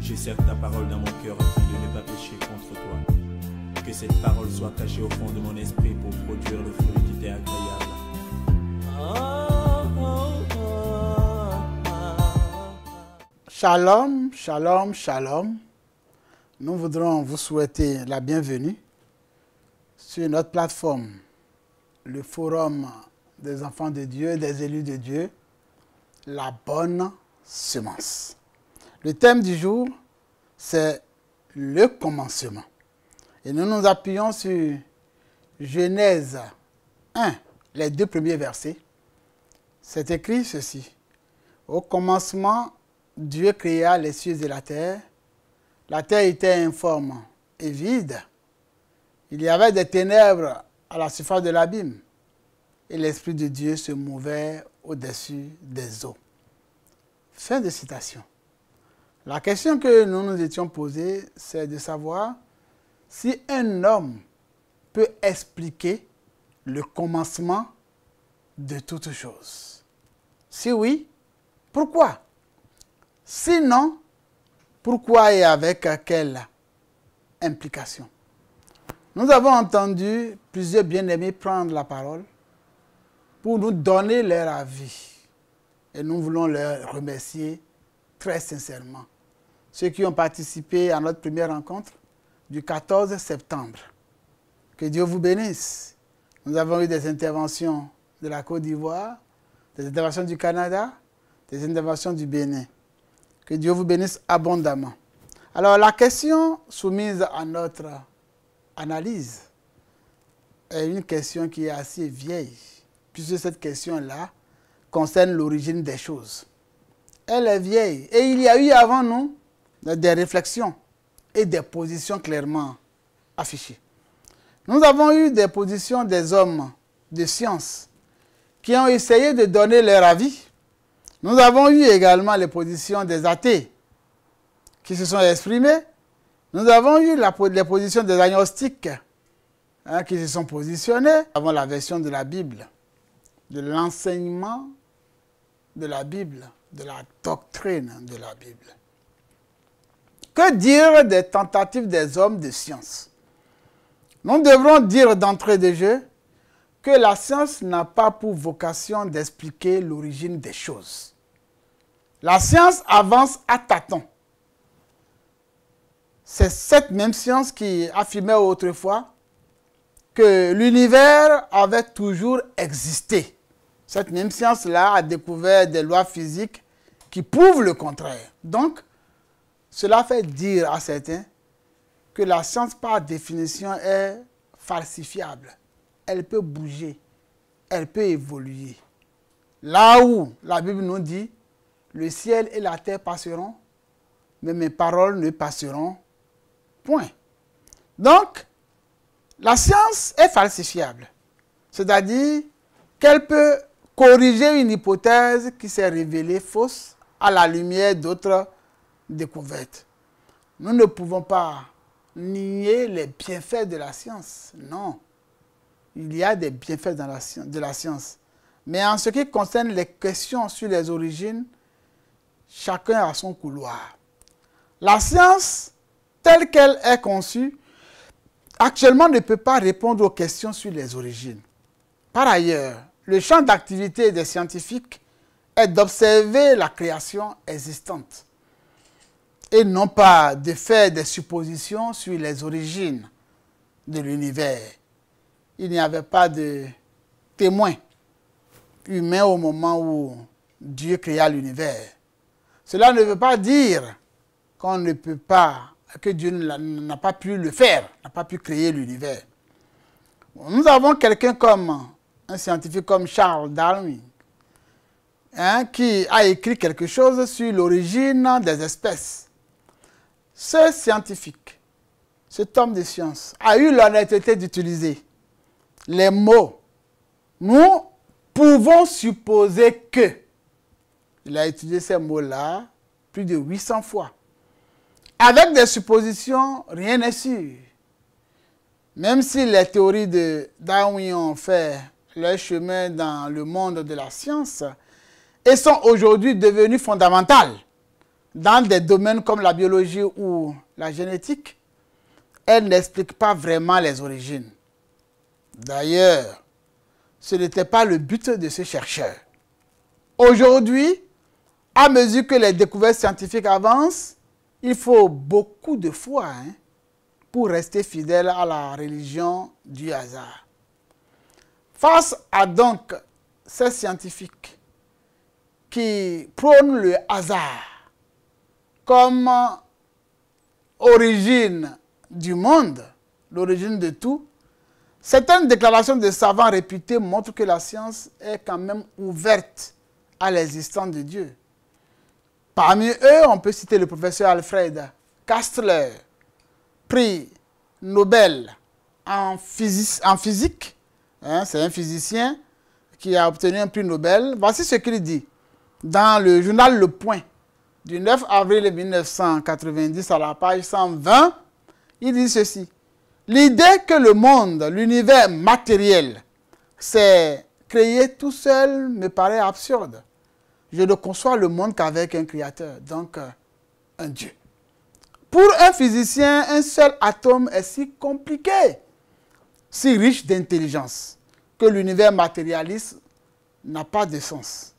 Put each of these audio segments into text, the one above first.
J'ai certes ta parole dans mon cœur afin de ne pas pécher contre toi. Que cette parole soit cachée au fond de mon esprit pour produire le fruit qui t'est agréable. Shalom, shalom, shalom. Nous voudrons vous souhaiter la bienvenue sur notre plateforme, le Forum des enfants de Dieu, des élus de Dieu, la bonne semence. Le thème du jour, c'est le commencement. Et nous nous appuyons sur Genèse 1, les 2 premiers versets. C'est écrit ceci. Au commencement, Dieu créa les cieux et la terre. La terre était informe et vide. Il y avait des ténèbres à la surface de l'abîme. Et l'Esprit de Dieu se mouvait au-dessus des eaux. Fin de citation. La question que nous nous étions posée, c'est de savoir si un homme peut expliquer le commencement de toutes choses. Si oui, pourquoi? Sinon, pourquoi et avec quelle implication? Nous avons entendu plusieurs bien-aimés prendre la parole pour nous donner leur avis. Et nous voulons leur remercier très sincèrement. Ceux qui ont participé à notre première rencontre du 14 septembre. Que Dieu vous bénisse. Nous avons eu des interventions de la Côte d'Ivoire, des interventions du Canada, des interventions du Bénin. Que Dieu vous bénisse abondamment. Alors, la question soumise à notre analyse est une question qui est assez vieille, puisque cette question-là concerne l'origine des choses. Elle est vieille. Et il y a eu avant nous des réflexions et des positions clairement affichées. Nous avons eu des positions des hommes de science qui ont essayé de donner leur avis. Nous avons eu également les positions des athées qui se sont exprimées. Nous avons eu les positions des agnostiques qui se sont positionnés. Nous avons la version de la Bible, de l'enseignement de la Bible, de la doctrine de la Bible. Que dire des tentatives des hommes de science? Nous devrons dire d'entrée de jeu que la science n'a pas pour vocation d'expliquer l'origine des choses. La science avance à tâtons. C'est cette même science qui affirmait autrefois que l'univers avait toujours existé. Cette même science-là a découvert des lois physiques qui prouvent le contraire. Donc, cela fait dire à certains que la science, par définition, est falsifiable. Elle peut bouger, elle peut évoluer. Là où la Bible nous dit, le ciel et la terre passeront, mais mes paroles ne passeront point. Donc, la science est falsifiable. C'est-à-dire qu'elle peut corriger une hypothèse qui s'est révélée fausse à la lumière d'autres découvertes. Nous ne pouvons pas nier les bienfaits de la science. Non. Il y a des bienfaits de la science. Mais en ce qui concerne les questions sur les origines, chacun a son couloir. La science, telle qu'elle est conçue, actuellement ne peut pas répondre aux questions sur les origines. Par ailleurs, le champ d'activité des scientifiques est d'observer la création existante et non pas de faire des suppositions sur les origines de l'univers. Il n'y avait pas de témoin humain au moment où Dieu créa l'univers. Cela ne veut pas dire qu'on ne peut pas, que Dieu n'a pas pu le faire, n'a pas pu créer l'univers. Nous avons quelqu'un comme un scientifique comme Charles Darwin, qui a écrit quelque chose sur l'origine des espèces. Ce scientifique, cet homme de science, a eu l'honnêteté d'utiliser les mots. Nous pouvons supposer que. Il a utilisé ces mots-là plus de 800 fois. Avec des suppositions, rien n'est sûr. Même si les théories de Darwin ont fait leur chemin dans le monde de la science et sont aujourd'hui devenues fondamentales dans des domaines comme la biologie ou la génétique, elle n'explique pas vraiment les origines. D'ailleurs, ce n'était pas le but de ce chercheur. Aujourd'hui, à mesure que les découvertes scientifiques avancent, il faut beaucoup de foi pour rester fidèle à la religion du hasard. Face à donc ces scientifiques qui prônent le hasard comme origine du monde, l'origine de tout, certaines déclarations de savants réputés montrent que la science est quand même ouverte à l'existence de Dieu. Parmi eux, on peut citer le professeur Alfred Kastler, prix Nobel en physique. C'est un physicien qui a obtenu un prix Nobel. Voici ce qu'il dit dans le journal Le Point du 9 avril 1990 à la page 120. Il dit ceci: l'idée que le monde, l'univers matériel, s'est créé tout seul me paraît absurde. Je ne conçois le monde qu'avec un créateur, donc un Dieu. Pour un physicien, un seul atome est si compliqué, si riche d'intelligence, que l'univers matérialiste n'a pas de sens.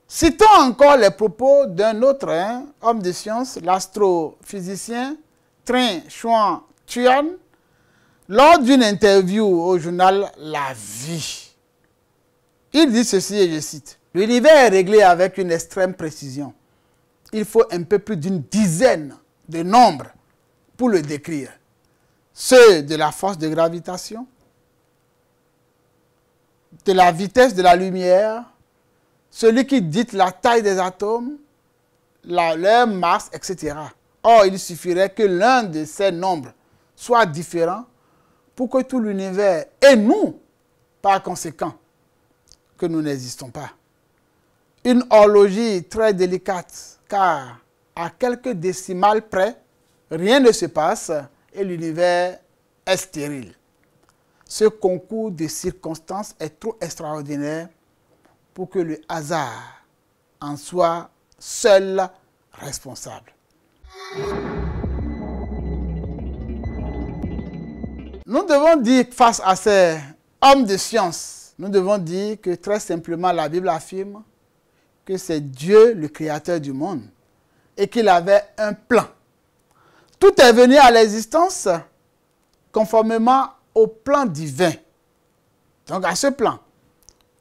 Citons encore les propos d'un autre homme de science, l'astrophysicien Trinh Xuan Tuan, lors d'une interview au journal La Vie. Il dit ceci, et je cite: l'univers est réglé avec une extrême précision. Il faut un peu plus d'une dizaine de nombres pour le décrire. Ceux de la force de gravitation, de la vitesse de la lumière, celui qui dit la taille des atomes, leur masse, etc. Or, il suffirait que l'un de ces nombres soit différent pour que tout l'univers, et nous, par conséquent, que nous n'existons pas. Une horlogerie très délicate, car à quelques décimales près, rien ne se passe et l'univers est stérile. Ce concours de circonstances est trop extraordinaire pour que le hasard en soit seul responsable. Nous devons dire face à ces hommes de science, nous devons dire que très simplement la Bible affirme que c'est Dieu le créateur du monde et qu'il avait un plan. Tout est venu à l'existence conformément au plan divin. Donc à ce plan,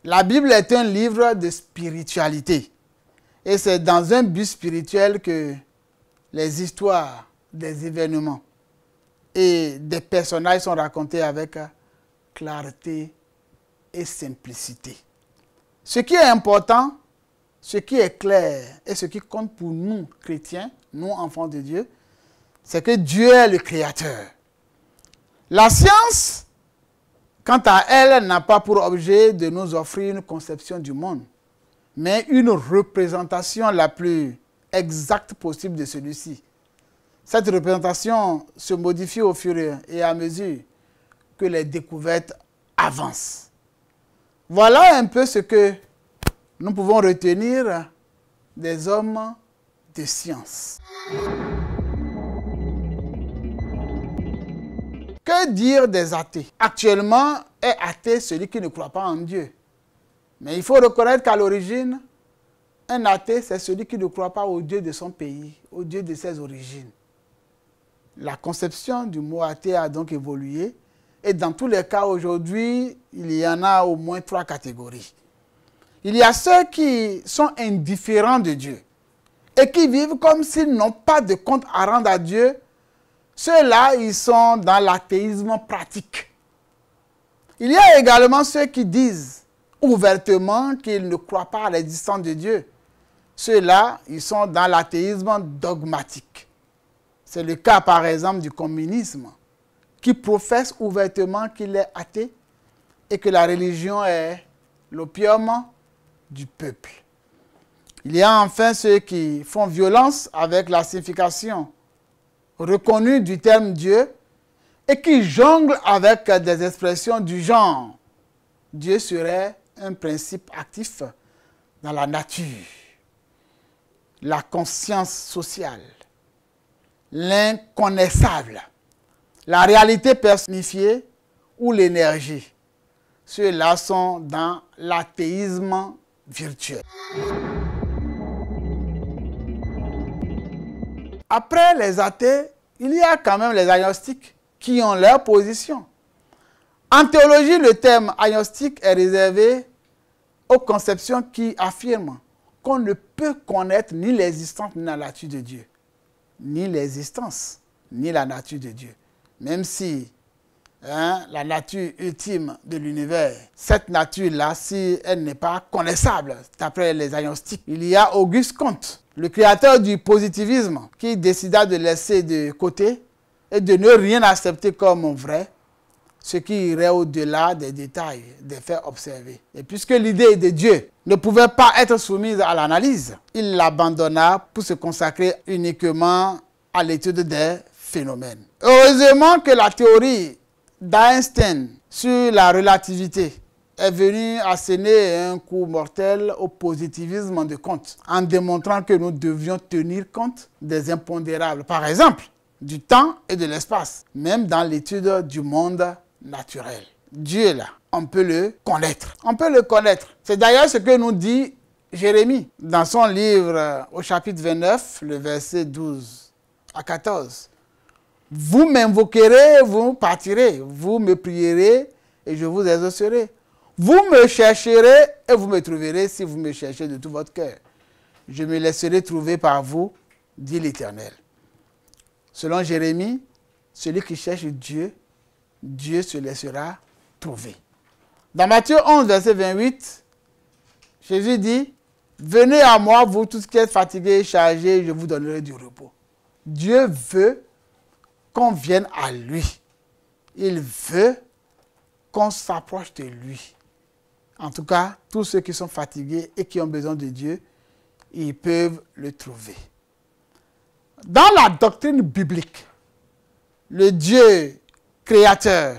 la Bible est un livre de spiritualité. Et c'est dans un but spirituel que les histoires des événements et des personnages sont racontés avec clarté et simplicité. Ce qui est important, ce qui est clair et ce qui compte pour nous, chrétiens, nous, enfants de Dieu, c'est que Dieu est le créateur. La science, quant à elle, n'a pas pour objet de nous offrir une conception du monde, mais une représentation la plus exacte possible de celui-ci. Cette représentation se modifie au fur et à mesure que les découvertes avancent. Voilà un peu ce que nous pouvons retenir des hommes de science. Que dire des athées? Actuellement, est athée celui qui ne croit pas en Dieu. Mais il faut reconnaître qu'à l'origine, un athée, c'est celui qui ne croit pas au Dieu de son pays, au Dieu de ses origines. La conception du mot athée a donc évolué. Et dans tous les cas, aujourd'hui, il y en a au moins 3 catégories. Il y a ceux qui sont indifférents de Dieu et qui vivent comme s'ils n'ont pas de compte à rendre à Dieu. Ceux-là, ils sont dans l'athéisme pratique. Il y a également ceux qui disent ouvertement qu'ils ne croient pas à l'existence de Dieu. Ceux-là, ils sont dans l'athéisme dogmatique. C'est le cas, par exemple, du communisme, qui professe ouvertement qu'il est athée et que la religion est l'opium du peuple. Il y a enfin ceux qui font violence avec la signification reconnue du terme Dieu et qui jonglent avec des expressions du genre « Dieu serait un principe actif dans la nature ». la conscience sociale, l'inconnaissable, la réalité personnifiée ou l'énergie. Ceux-là sont dans l'athéisme virtuel. Après les athées, il y a quand même les agnostiques qui ont leur position. En théologie, le terme agnostique est réservé aux conceptions qui affirment qu'on ne peut connaître ni l'existence ni la nature de Dieu. Ni l'existence, ni la nature de Dieu. Même si la nature ultime de l'univers, cette nature-là, si elle n'est pas connaissable, d'après les agnostiques, il y a Auguste Comte, le créateur du positivisme, qui décida de laisser de côté et de ne rien accepter comme vrai, ce qui irait au-delà des détails, des faits observés. Et puisque l'idée de Dieu ne pouvait pas être soumise à l'analyse, il l'abandonna pour se consacrer uniquement à l'étude des phénomènes. Heureusement que la théorie d'Einstein sur la relativité est venue asséner un coup mortel au positivisme de Comte, en démontrant que nous devions tenir compte des impondérables, par exemple, du temps et de l'espace, même dans l'étude du monde naturel. Dieu, là, on peut le connaître. On peut le connaître. C'est d'ailleurs ce que nous dit Jérémie dans son livre au chapitre 29, le verset 12 à 14. Vous m'invoquerez, vous partirez. Vous me prierez et je vous exaucerai. Vous me chercherez et vous me trouverez si vous me cherchez de tout votre cœur. Je me laisserai trouver par vous, dit l'Éternel. Selon Jérémie, celui qui cherche Dieu, Dieu se laissera trouver. Dans Matthieu 11, verset 28, Jésus dit, « Venez à moi, vous tous qui êtes fatigués et chargés, je vous donnerai du repos. » Dieu veut qu'on vienne à lui. Il veut qu'on s'approche de lui. En tout cas, tous ceux qui sont fatigués et qui ont besoin de Dieu, ils peuvent le trouver. Dans la doctrine biblique, le Dieu créateur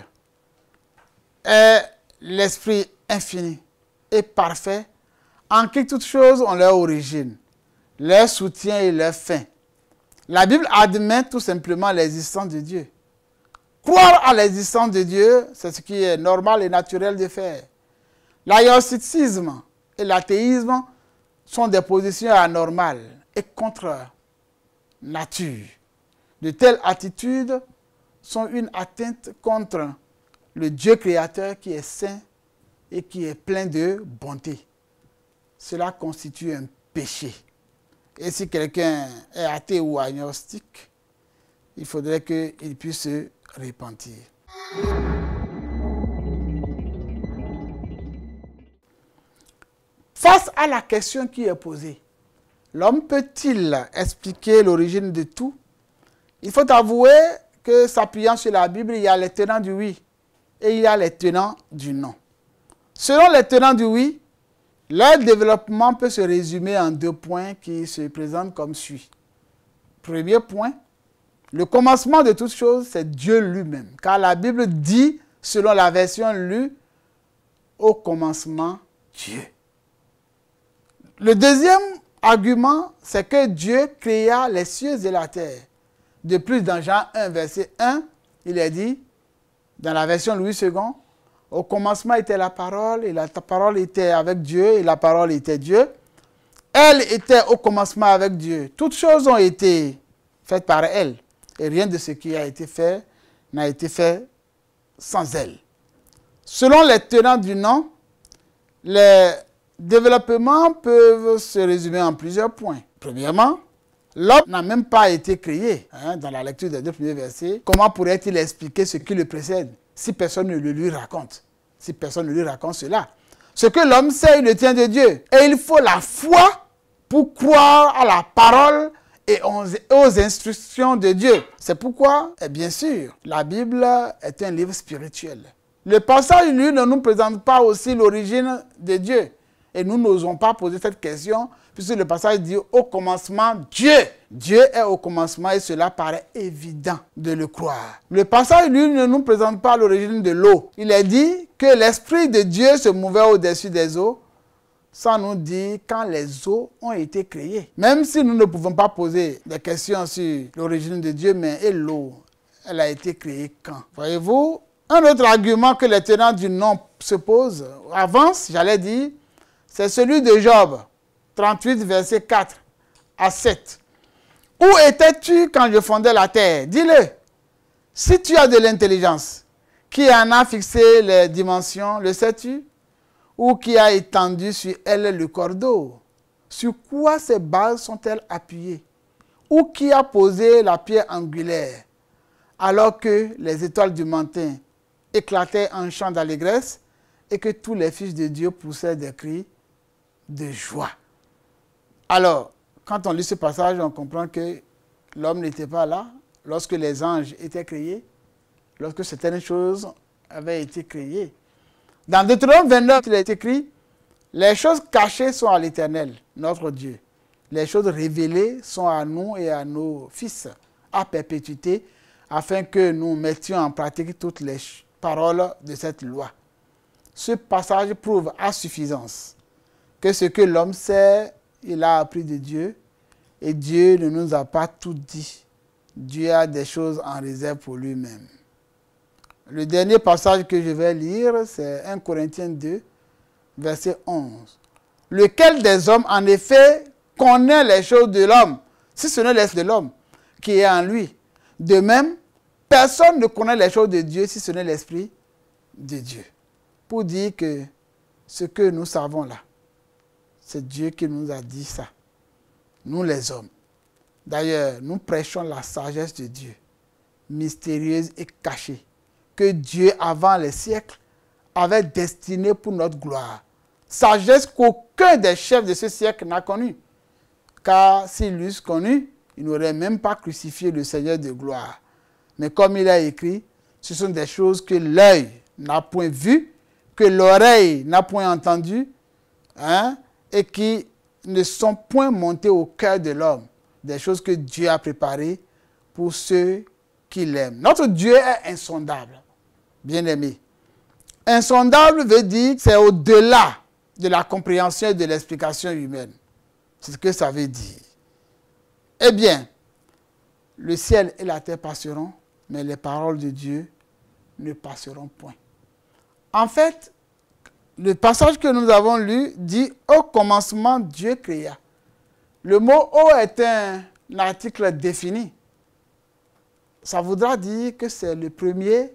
est l'esprit infini et parfait en qui toutes choses ont leur origine, leur soutien et leur fin. La Bible admet tout simplement l'existence de Dieu. Croire à l'existence de Dieu, c'est ce qui est normal et naturel de faire. L'agnosticisme et l'athéisme sont des positions anormales et contre nature. De telles attitudes sont une atteinte contre le Dieu créateur qui est saint et qui est plein de bonté. Cela constitue un péché. Et si quelqu'un est athée ou agnostique, il faudrait qu'il puisse se repentir. Face à la question qui est posée, l'homme peut-il expliquer l'origine de tout? Il faut avouer que s'appuyant sur la Bible, il y a les tenants du oui et il y a les tenants du non. Selon les tenants du oui, leur développement peut se résumer en 2 points qui se présentent comme suit. Premier point, le commencement de toute chose, c'est Dieu lui-même. Car la Bible dit, selon la version lue, au commencement, Dieu. Le deuxième argument, c'est que Dieu créa les cieux et la terre. De plus, dans Jean 1, verset 1, il est dit, dans la version Louis II, au commencement était la parole, et la parole était avec Dieu, et la parole était Dieu. Elle était au commencement avec Dieu. Toutes choses ont été faites par elle, et rien de ce qui a été fait n'a été fait sans elle. Selon les tenants du non, les développements peuvent se résumer en plusieurs points. Premièrement, l'homme n'a même pas été créé. Dans la lecture des 2 premiers versets, comment pourrait-il expliquer ce qui le précède si personne ne le lui raconte? Si personne ne lui raconte cela. Ce que l'homme sait, il le tient de Dieu. Et il faut la foi pour croire à la parole et aux instructions de Dieu. C'est pourquoi, et bien sûr, la Bible est un livre spirituel. Le passage, lui, ne nous présente pas aussi l'origine de Dieu. Et nous n'osons pas poser cette question, puisque le passage dit au commencement Dieu. Dieu est au commencement et cela paraît évident de le croire. Le passage, lui, ne nous présente pas l'origine de l'eau. Il est dit que l'Esprit de Dieu se mouvait au-dessus des eaux sans nous dire quand les eaux ont été créées. Même si nous ne pouvons pas poser des questions sur l'origine de Dieu, mais et l'eau, elle a été créée quand? Voyez-vous, un autre argument que les tenants du nom se posent, avance, j'allais dire, c'est celui de Job, 38, verset 4 à 7. Où étais-tu quand je fondais la terre? Dis-le. Si tu as de l'intelligence, qui en a fixé les dimensions, le sais-tu? Ou qui a étendu sur elle le cordeau? Sur quoi ces bases sont-elles appuyées? Ou qui a posé la pierre angulaire? Alors que les étoiles du matin éclataient en chant d'allégresse et que tous les fils de Dieu poussaient des cris de joie. Alors, quand on lit ce passage, on comprend que l'homme n'était pas là lorsque les anges étaient créés, lorsque certaines choses avaient été créées. Dans Deutéronome 29, il est écrit « Les choses cachées sont à l'Éternel, notre Dieu. Les choses révélées sont à nous et à nos fils, à perpétuité, afin que nous mettions en pratique toutes les paroles de cette loi. » Ce passage prouve à suffisance que ce que l'homme sait, il a appris de Dieu, et Dieu ne nous a pas tout dit. Dieu a des choses en réserve pour lui-même. Le dernier passage que je vais lire, c'est 1 Corinthiens 2, verset 11. Lequel des hommes, en effet, connaît les choses de l'homme, si ce n'est l'esprit de l'homme qui est en lui? De même, personne ne connaît les choses de Dieu si ce n'est l'esprit de Dieu. Pour dire que ce que nous savons là, c'est Dieu qui nous a dit ça. Nous les hommes. D'ailleurs, nous prêchons la sagesse de Dieu, mystérieuse et cachée, que Dieu, avant les siècles, avait destinée pour notre gloire. Sagesse qu'aucun des chefs de ce siècle n'a connue. Car s'ils l'eussent connue, ils n'auraient même pas crucifié le Seigneur de gloire. Mais comme il a écrit, ce sont des choses que l'œil n'a point vues, que l'oreille n'a point entendues, et qui ne sont point montées au cœur de l'homme. Des choses que Dieu a préparées pour ceux qui l'aiment. Notre Dieu est insondable, bien-aimé. Insondable veut dire que c'est au-delà de la compréhension et de l'explication humaine. C'est ce que ça veut dire. Eh bien, le ciel et la terre passeront, mais les paroles de Dieu ne passeront point. En fait, le passage que nous avons lu dit « Au commencement, Dieu créa ». Le mot « au » est un article défini. Ça voudra dire que c'est le premier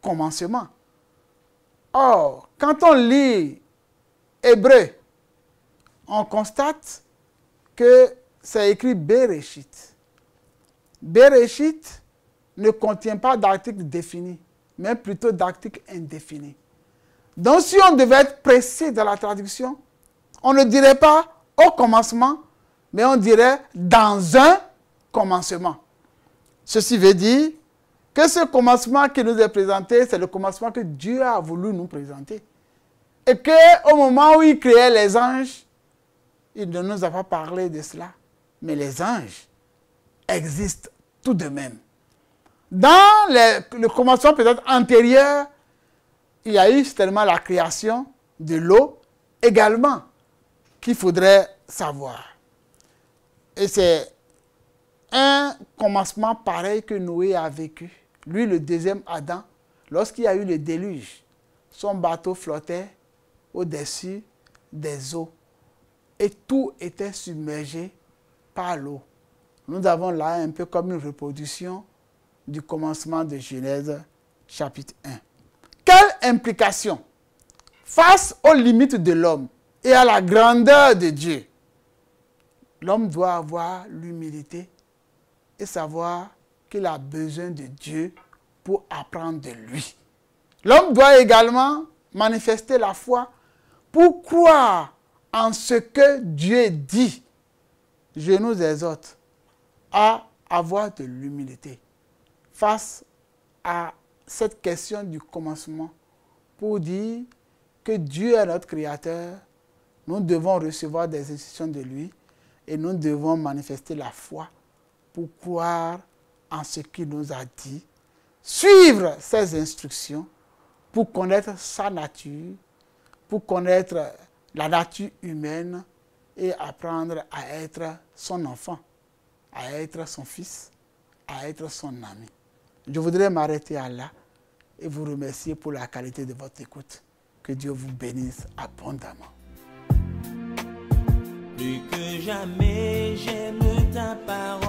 commencement. Or, quand on lit Hébreu, on constate que c'est écrit « Bereshit ». Bereshit ne contient pas d'article défini, mais plutôt d'article indéfini. Donc, si on devait être précis dans la traduction, on ne dirait pas « au commencement », mais on dirait « dans un commencement ». Ceci veut dire que ce commencement qui nous est présenté, c'est le commencement que Dieu a voulu nous présenter. Et qu'au moment où il créait les anges, il ne nous a pas parlé de cela. Mais les anges existent tout de même. Dans le commencement peut-être antérieur, il y a eu certainement la création de l'eau également qu'il faudrait savoir. Et c'est un commencement pareil que Noé a vécu. Lui, le deuxième Adam, lorsqu'il y a eu le déluge, son bateau flottait au-dessus des eaux et tout était submergé par l'eau. Nous avons là un peu comme une reproduction du commencement de Genèse chapitre 1. Quelle implication face aux limites de l'homme et à la grandeur de Dieu? L'homme doit avoir l'humilité et savoir qu'il a besoin de Dieu pour apprendre de lui. L'homme doit également manifester la foi pour croire en ce que Dieu dit. Je nous exhorte à avoir de l'humilité face à cette question du commencement pour dire que Dieu est notre Créateur. Nous devons recevoir des instructions de lui et nous devons manifester la foi pour croire en ce qu'il nous a dit, suivre ses instructions pour connaître sa nature, pour connaître la nature humaine et apprendre à être son enfant, à être son fils, à être son ami. Je voudrais m'arrêter à là et vous remercier pour la qualité de votre écoute. Que Dieu vous bénisse abondamment. Plus que jamais, j'aime ta parole.